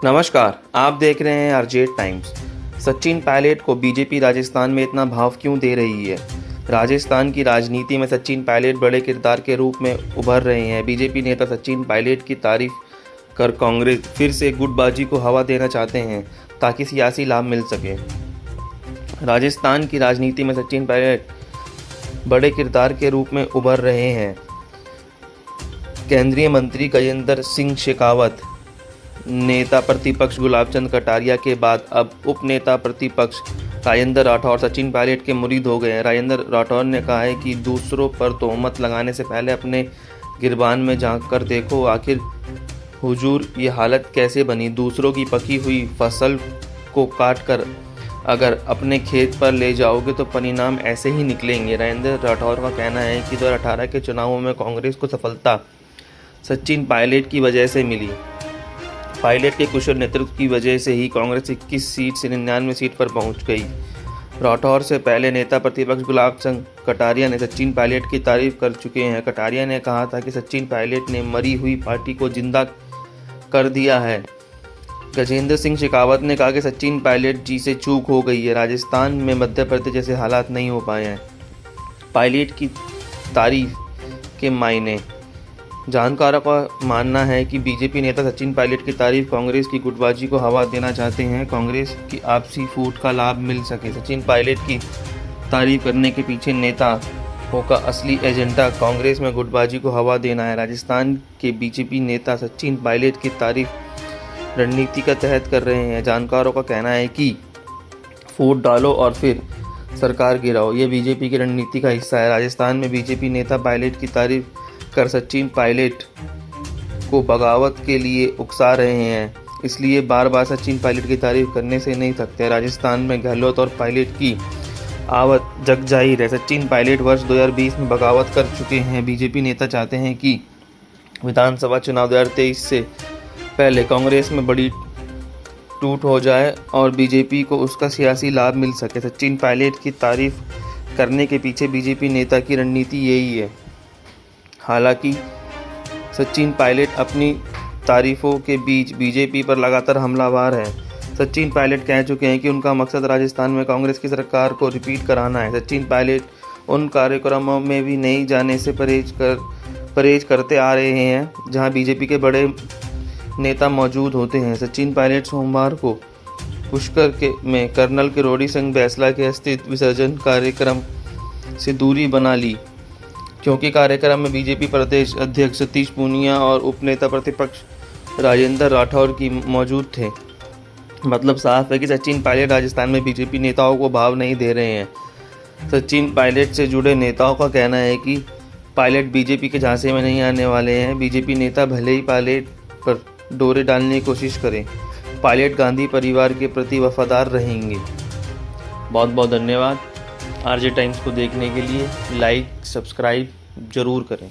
नमस्कार, आप देख रहे हैं आरजे टाइम्स। सचिन पायलट को बीजेपी राजस्थान में इतना भाव क्यों दे रही है? राजस्थान की राजनीति में सचिन पायलट बड़े किरदार के रूप में उभर रहे हैं। बीजेपी नेता सचिन पायलट की तारीफ कर कांग्रेस फिर से गुटबाजी को हवा देना चाहते हैं ताकि सियासी लाभ मिल सके। राजस्थान की राजनीति में सचिन पायलट बड़े किरदार के रूप में उभर रहे हैं। केंद्रीय मंत्री गजेंद्र सिंह शेखावत, नेता प्रतिपक्ष गुलाबचंद कटारिया के बाद अब उप नेता प्रतिपक्ष राजेंद्र राठौर सचिन पायलट के मुरीद हो गए हैं। राजेंद्र राठौर ने कहा है कि दूसरों पर तोहमत लगाने से पहले अपने गिरबान में झांक कर देखो, आखिर हुजूर ये हालत कैसे बनी। दूसरों की पकी हुई फसल को काट कर अगर अपने खेत पर ले जाओगे तो परिणाम ऐसे ही निकलेंगे। राजेंद्र राठौर का कहना है कि 2018 के चुनावों में कांग्रेस को सफलता सचिन पायलट की वजह से मिली। पायलट के कुशल नेतृत्व की वजह से ही कांग्रेस 21 सीट से 99 सीट पर पहुंच गई। राठौर से पहले नेता प्रतिपक्ष गुलाबचंद कटारिया ने सचिन पायलट की तारीफ कर चुके हैं। कटारिया ने कहा था कि सचिन पायलट ने मरी हुई पार्टी को जिंदा कर दिया है। गजेंद्र सिंह शेखावत ने कहा कि सचिन पायलट जी से चूक हो गई है, राजस्थान में मध्य प्रदेश जैसे हालात नहीं हो पाए हैं। पायलट की तारीफ के मायने। जानकारों का मानना है कि बीजेपी नेता सचिन पायलट की तारीफ कांग्रेस की गुटबाजी को हवा देना चाहते हैं, कांग्रेस की आपसी फूट का लाभ मिल सके। सचिन पायलट की तारीफ करने के पीछे नेताओं का असली एजेंडा कांग्रेस में गुटबाजी को हवा देना है। राजस्थान के बीजेपी नेता सचिन पायलट की तारीफ रणनीति का तहत कर रहे हैं। जानकारों का कहना है कि फूट डालो और फिर सरकार गिराओ, ये बीजेपी की रणनीति का हिस्सा है। राजस्थान में बीजेपी नेता पायलट की तारीफ कर सचिन पायलट को बगावत के लिए उकसा रहे हैं, इसलिए बार बार सचिन पायलट की तारीफ करने से नहीं थकते। राजस्थान में गहलोत और पायलट की आवत जग जाहिर है। सचिन पायलट वर्ष 2020 में बगावत कर चुके हैं। बीजेपी नेता चाहते हैं कि विधानसभा चुनाव 2023 से पहले कांग्रेस में बड़ी टूट हो जाए और बीजेपी को उसका सियासी लाभ मिल सके। सचिन पायलट की तारीफ करने के पीछे बीजेपी नेता की रणनीति यही है। हालांकि सचिन पायलट अपनी तारीफों के बीच बीजेपी पर लगातार हमलावर हैं। सचिन पायलट कह चुके हैं कि उनका मकसद राजस्थान में कांग्रेस की सरकार को रिपीट कराना है। सचिन पायलट उन कार्यक्रमों में भी नहीं जाने से परहेज करते आ रहे हैं जहां बीजेपी के बड़े नेता मौजूद होते हैं। सचिन पायलट सोमवार को पुष्कर में कर्नल किरोड़ी सिंह बैसला के अस्थि विसर्जन कार्यक्रम से दूरी बना ली, क्योंकि कार्यक्रम में बीजेपी प्रदेश अध्यक्ष सतीश पूनिया और उपनेता प्रतिपक्ष राजेंद्र राठौर की मौजूद थे। मतलब साफ है कि सचिन पायलट राजस्थान में बीजेपी नेताओं को भाव नहीं दे रहे हैं। सचिन पायलट से जुड़े नेताओं का कहना है कि पायलट बीजेपी के झांसे में नहीं आने वाले हैं। बीजेपी नेता भले ही पायलट पर डोरे डालने की कोशिश करें, पायलट गांधी परिवार के प्रति वफादार रहेंगे। बहुत बहुत धन्यवाद। आरजे टाइम्स को देखने के लिए लाइक सब्सक्राइब जरूर करें।